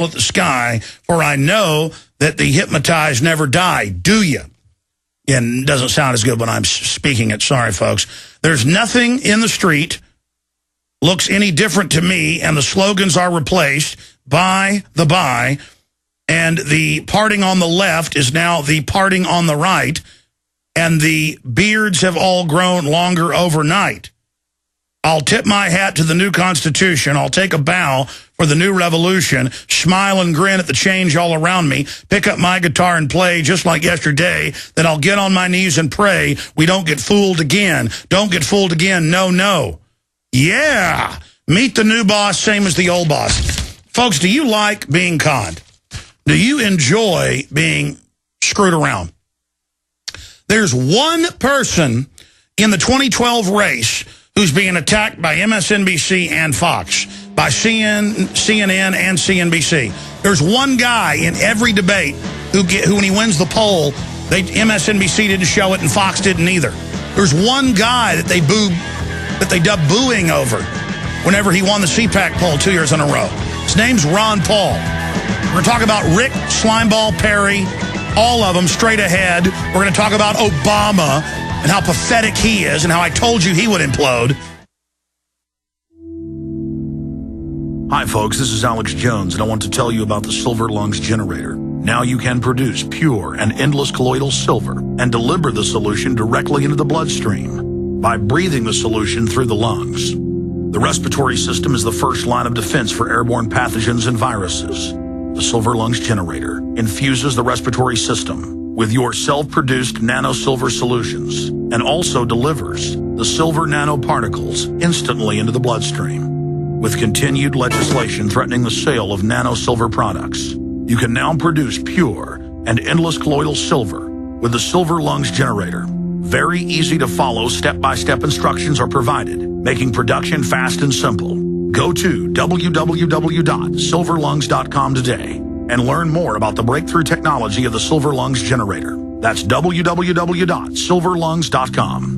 at the sky, for I know that the hypnotized never die. Do you? And it doesn't sound as good when I'm speaking it. Sorry, folks. There's nothing in the street looks any different to me, and the slogans are replaced by the by, and the parting on the left is now the parting on the right, and the beards have all grown longer overnight. I'll tip my hat to the new Constitution. I'll take a bow for the new revolution, smile and grin at the change all around me, pick up my guitar and play just like yesterday, then I'll get on my knees and pray we don't get fooled again. Don't get fooled again. No, no. Yeah. Meet the new boss, same as the old boss. Folks, do you like being conned? Do you enjoy being screwed around? There's one person in the 2012 race who's being attacked by MSNBC and Fox, by CNN and CNBC. There's one guy in every debate who when he wins the poll, MSNBC didn't show it and Fox didn't either. There's one guy that they dubbed booing over whenever he won the CPAC poll 2 years in a row. His name's Ron Paul. We're going to talk about Rick Slimeball Perry, all of them straight ahead. We're going to talk about Obama and how pathetic he is and how I told you he would implode. Hi, folks. This is Alex Jones, and I want to tell you about the Silver Lungs generator. Now you can produce pure and endless colloidal silver and deliver the solution directly into the bloodstream by breathing the solution through the lungs. The respiratory system is the first line of defense for airborne pathogens and viruses. The Silver Lungs generator infuses the respiratory system with your self-produced nano-silver solutions and also delivers the silver nanoparticles instantly into the bloodstream. With continued legislation threatening the sale of nano-silver products, you can now produce pure and endless colloidal silver with the Silver Lungs generator. Very easy to follow, step-by-step instructions are provided, making production fast and simple. Go to www.silverlungs.com today and learn more about the breakthrough technology of the Silver Lungs generator. That's www.silverlungs.com.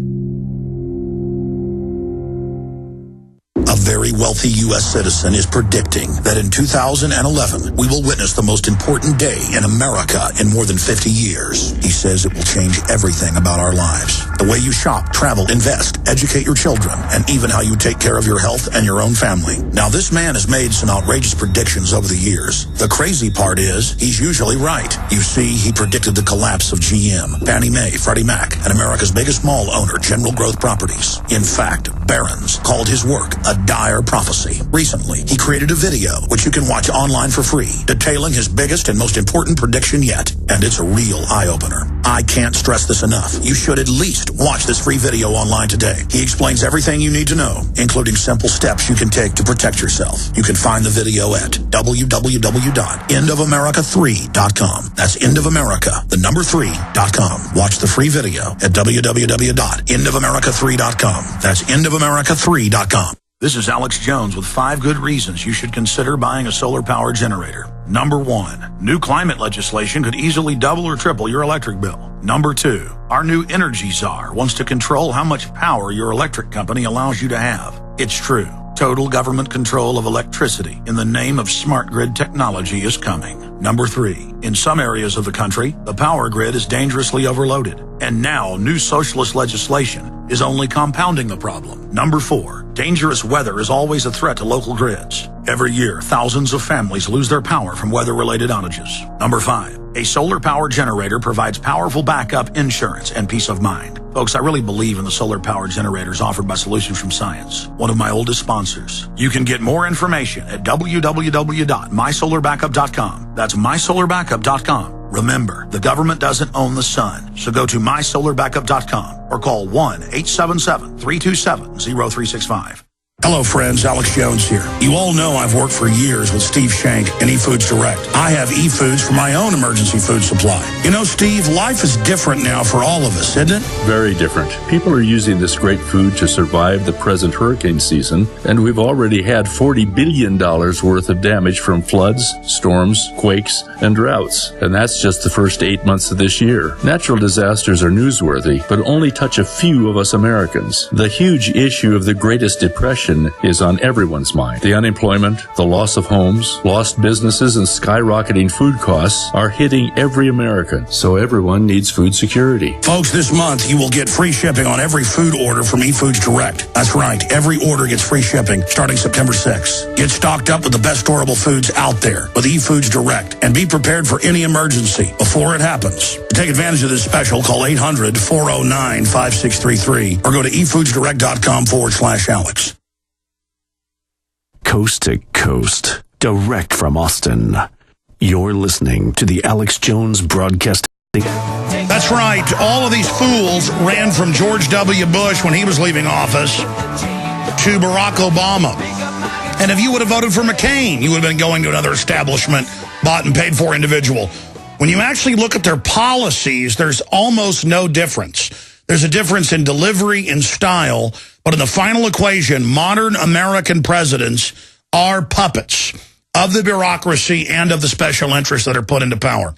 A very wealthy U.S. citizen is predicting that in 2011, we will witness the most important day in America in more than 50 years. He says it will change everything about our lives. The way you shop, travel, invest, educate your children, and even how you take care of your health and your own family. Now, this man has made some outrageous predictions over the years. The crazy part is, he's usually right. You see, he predicted the collapse of GM, Fannie Mae, Freddie Mac, and America's biggest mall owner, General Growth Properties. In fact, Barron's called his work a dire prophecy. Recently, he created a video, which you can watch online for free, detailing his biggest and most important prediction yet. And it's a real eye-opener. I can't stress this enough. You should at least watch this free video online today. He explains everything you need to know, including simple steps you can take to protect yourself. You can find the video at www.endofamerica3.com. That's endofamerica, the number 3.com. Watch the free video at www.endofamerica3.com. That's endofamerica3.com. This is Alex Jones with 5 good reasons you should consider buying a solar power generator. Number 1, new climate legislation could easily double or triple your electric bill. Number 2, our new energy czar wants to control how much power your electric company allows you to have. It's true. Total government control of electricity in the name of smart grid technology is coming. Number 3, in some areas of the country, the power grid is dangerously overloaded. And now new socialist legislation is only compounding the problem. Number 4, dangerous weather is always a threat to local grids. Every year, thousands of families lose their power from weather-related outages. Number 5, a solar power generator provides powerful backup insurance and peace of mind. Folks, I really believe in the solar power generators offered by Solutions from Science, one of my oldest sponsors. You can get more information at www.mysolarbackup.com. That's mysolarbackup.com. Remember, the government doesn't own the sun, so go to mysolarbackup.com or call 1-877-327-0365. Hello, friends. Alex Jones here. You all know I've worked for years with Steve Shank and eFoods Direct. I have eFoods for my own emergency food supply. You know, Steve, life is different now for all of us, isn't it? Very different. People are using this great food to survive the present hurricane season, and we've already had $40 billion worth of damage from floods, storms, quakes, and droughts. And that's just the first 8 months of this year. Natural disasters are newsworthy, but only touch a few of us Americans. The huge issue of the Greatest Depression inflation is on everyone's mind. The unemployment, the loss of homes, lost businesses, and skyrocketing food costs are hitting every American. So everyone needs food security. Folks, this month you will get free shipping on every food order from eFoods Direct. That's right. Every order gets free shipping starting September 6th. Get stocked up with the best storable foods out there with eFoods Direct and be prepared for any emergency before it happens. To take advantage of this special, call 800-409-5633 or go to efoodsdirect.com/Alex. Coast to coast, direct from Austin. You're listening to the Alex Jones Broadcasting. That's right. All of these fools ran from George W. Bush when he was leaving office to Barack Obama. And if you would have voted for McCain, you would have been going to another establishment, bought and paid for individual. When you actually look at their policies, there's almost no difference. There's a difference in delivery and style, but in the final equation, modern American presidents are puppets of the bureaucracy and of the special interests that are put into power.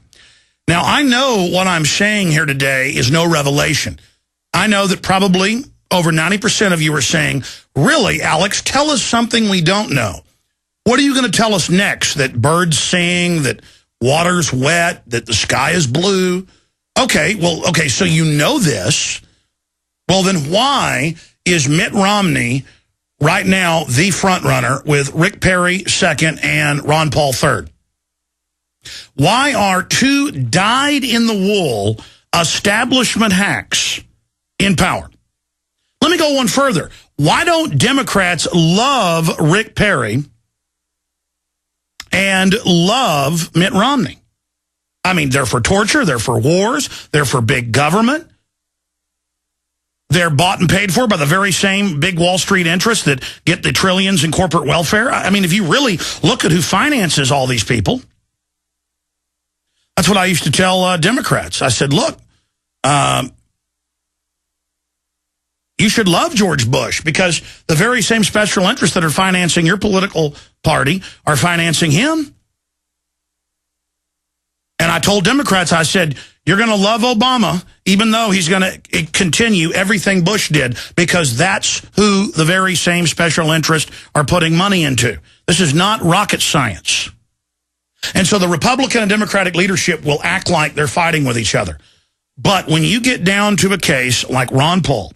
Now, I know what I'm saying here today is no revelation. I know that probably over 90% of you are saying, really, Alex, tell us something we don't know. What are you going to tell us next? That birds sing, that water's wet, that the sky is blue? Okay, so you know this. Well, then why is Mitt Romney right now the front runner with Rick Perry second and Ron Paul third? Why are two dyed-in-the-wool establishment hacks in power? Let me go one further. Why don't Democrats love Rick Perry and love Mitt Romney? I mean, they're for torture, they're for wars, they're for big government. They're bought and paid for by the very same big Wall Street interests that get the trillions in corporate welfare. I mean, if you really look at who finances all these people, that's what I used to tell Democrats. I said, look, you should love George Bush because the very same special interests that are financing your political party are financing him. And I told Democrats, I said, you're going to love Obama, even though he's going to continue everything Bush did, because that's who the very same special interests are putting money into. This is not rocket science. And so the Republican and Democratic leadership will act like they're fighting with each other. But when you get down to a case like Ron Paul,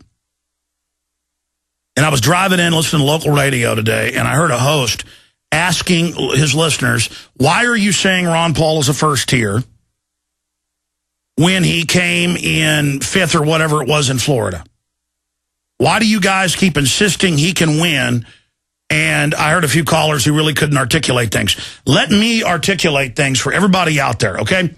and I was driving in listening to local radio today, and I heard a host asking his listeners, why are you saying Ron Paul is a first tier when he came in fifth or whatever it was in Florida? Why do you guys keep insisting he can win? And I heard a few callers who really couldn't articulate things. Let me articulate things for everybody out there, okay?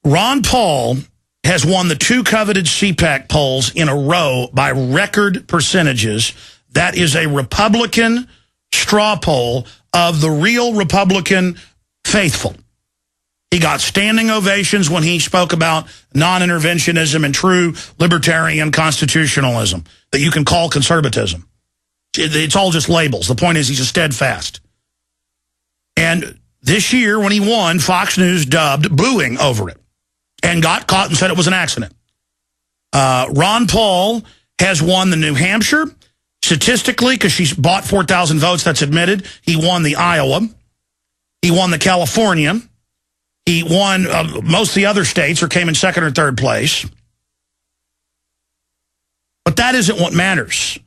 Ron Paul has won the two coveted CPAC polls in a row by record percentages. That is a Republican straw poll of the real Republican faithful. He got standing ovations when he spoke about non-interventionism and true libertarian constitutionalism that you can call conservatism. It's all just labels. The point is he's a steadfast. And this year when he won, Fox News dubbed booing over it and got caught and said it was an accident. Ron Paul has won the New Hampshire. Statistically, because she's bought 4,000 votes, that's admitted. He won the Iowa. He won the California. He won most of the other states or came in second or third place. But that isn't what matters.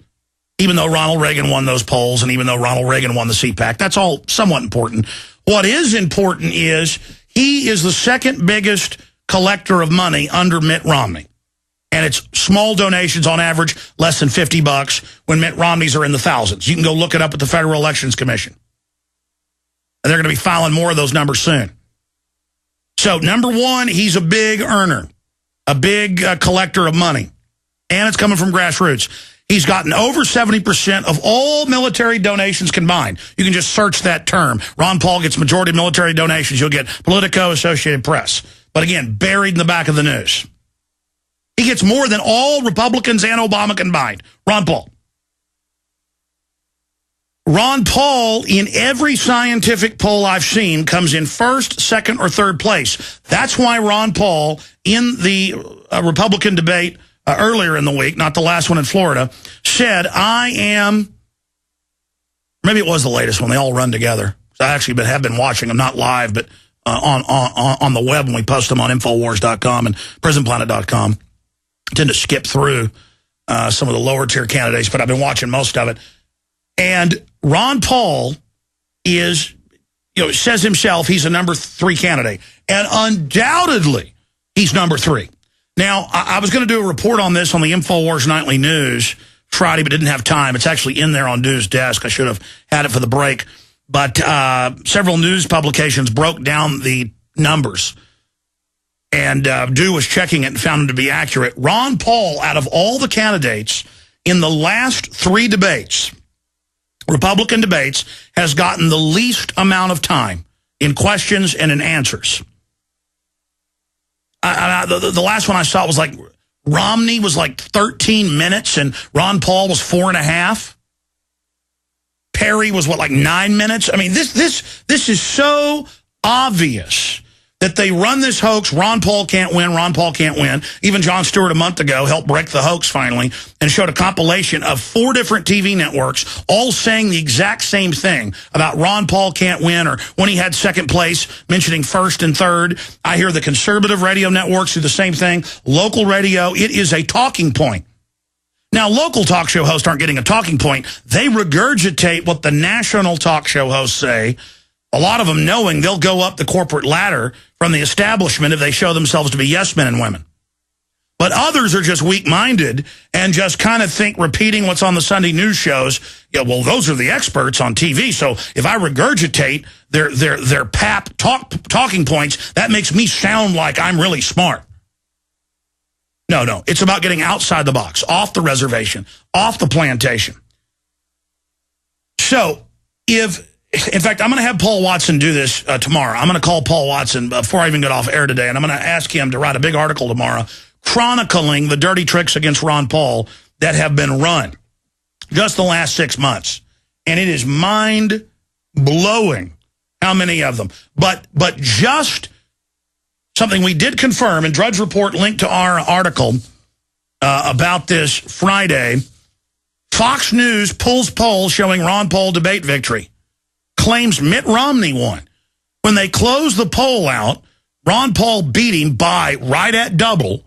Even though Ronald Reagan won those polls and even though Ronald Reagan won the CPAC, that's all somewhat important. What is important is he is the second biggest collector of money under Mitt Romney. And it's small donations on average, less than $50 when Mitt Romney's are in the thousands. You can go look it up at the Federal Elections Commission. And they're going to be filing more of those numbers soon. So, number one, he's a big earner, a big collector of money. And it's coming from grassroots. He's gotten over 70% of all military donations combined. You can just search that term. Ron Paul gets majority of military donations. You'll get Politico, Associated Press. But again, buried in the back of the news. He gets more than all Republicans and Obama combined. Ron Paul. Ron Paul, in every scientific poll I've seen, comes in first, second, or third place. That's why Ron Paul, in the Republican debate earlier in the week, not the last one in Florida, said, I am Maybe it was the latest one. They all run together. So I actually have been watching them, not live, but on the web when we post them on Infowars.com and PrisonPlanet.com. I tend to skip through some of the lower tier candidates, but I've been watching most of it. And Ron Paul is, says himself he's a number 3 candidate. And undoubtedly, he's number 3. Now, I was going to do a report on this on the Infowars Nightly News Friday, but didn't have time. It's actually in there on Dew's desk. I should have had it for the break. But several news publications broke down the numbers. And Dew was checking it and found them to be accurate. Ron Paul, out of all the candidates in the last 3 debates, Republican debates, has gotten the least amount of time in questions and in answers. The last one I saw was like Romney was like 13 minutes and Ron Paul was 4.5. Perry was, like 9 minutes? I mean, this is so obvious that they run this hoax. Ron Paul can't win. Ron Paul can't win. Even Jon Stewart a month ago helped break the hoax finally and showed a compilation of 4 different TV networks all saying the exact same thing about Ron Paul can't win, or when he had second place, mentioning first and third. I hear the conservative radio networks do the same thing. Local radio, it is a talking point. Now, local talk show hosts aren't getting a talking point. They regurgitate what the national talk show hosts say, a lot of them knowing they'll go up the corporate ladder from the establishment if they show themselves to be yes men and women. But others are just weak-minded and just kind of think repeating what's on the Sunday news shows, well, those are the experts on TV, so if I regurgitate their pap talking points, that makes me sound like I'm really smart. No, it's about getting outside the box, off the reservation, off the plantation. So, in fact, I'm going to have Paul Watson do this tomorrow. I'm going to call Paul Watson before I even get off air today, and I'm going to ask him to write a big article tomorrow chronicling the dirty tricks against Ron Paul that have been run just the last 6 months. And it is mind-blowing how many of them. But just something we did confirm, and Drudge Report linked to our article about this Friday, Fox News pulls poll showing Ron Paul debate victory. Claims Mitt Romney won. When they closed the poll out, Ron Paul beat him by right at double,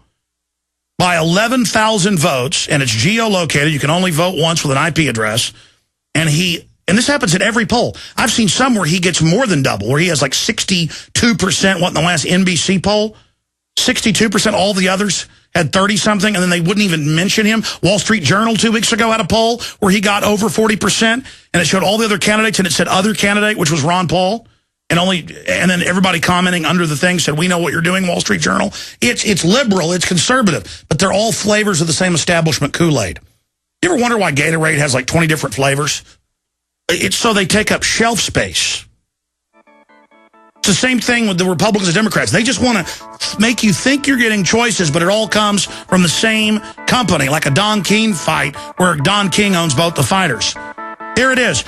by 11,000 votes, and it's geolocated. You can only vote once with an IP address. And this happens at every poll. I've seen some where he gets more than double, where he has like 62%, what, in the last NBC poll? 62%, all the others had 30-something, and then they wouldn't even mention him. Wall Street Journal 2 weeks ago had a poll where he got over 40%, and it showed all the other candidates, and it said other candidate, which was Ron Paul, and then everybody commenting under the thing said, we know what you're doing, Wall Street Journal. It's liberal, it's conservative, but they're all flavors of the same establishment Kool-Aid. You ever wonder why Gatorade has like 20 different flavors? It's so they take up shelf space. It's the same thing with the Republicans and Democrats. They just want to make you think you're getting choices, but it all comes from the same company, like a Don King fight where Don King owns both the fighters. Here it is.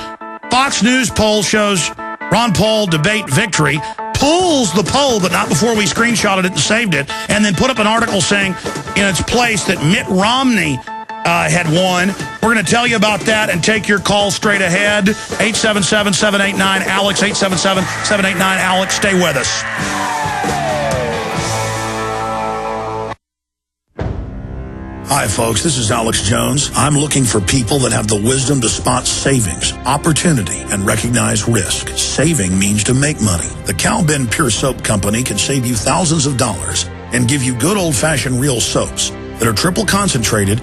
Fox News poll shows Ron Paul debate victory, pulls the poll, but not before we screenshotted it and saved it, and then put up an article saying in its place that Mitt Romney had won. We're going to tell you about that and take your call straight ahead. 877-789-ALEX, 877-789-ALEX. Stay with us. Hi, folks. This is Alex Jones. I'm looking for people that have the wisdom to spot savings, opportunity, and recognize risk. Saving means to make money. The Cal Ben Pure Soap Company can save you thousands of dollars and give you good old-fashioned real soaps that are triple concentrated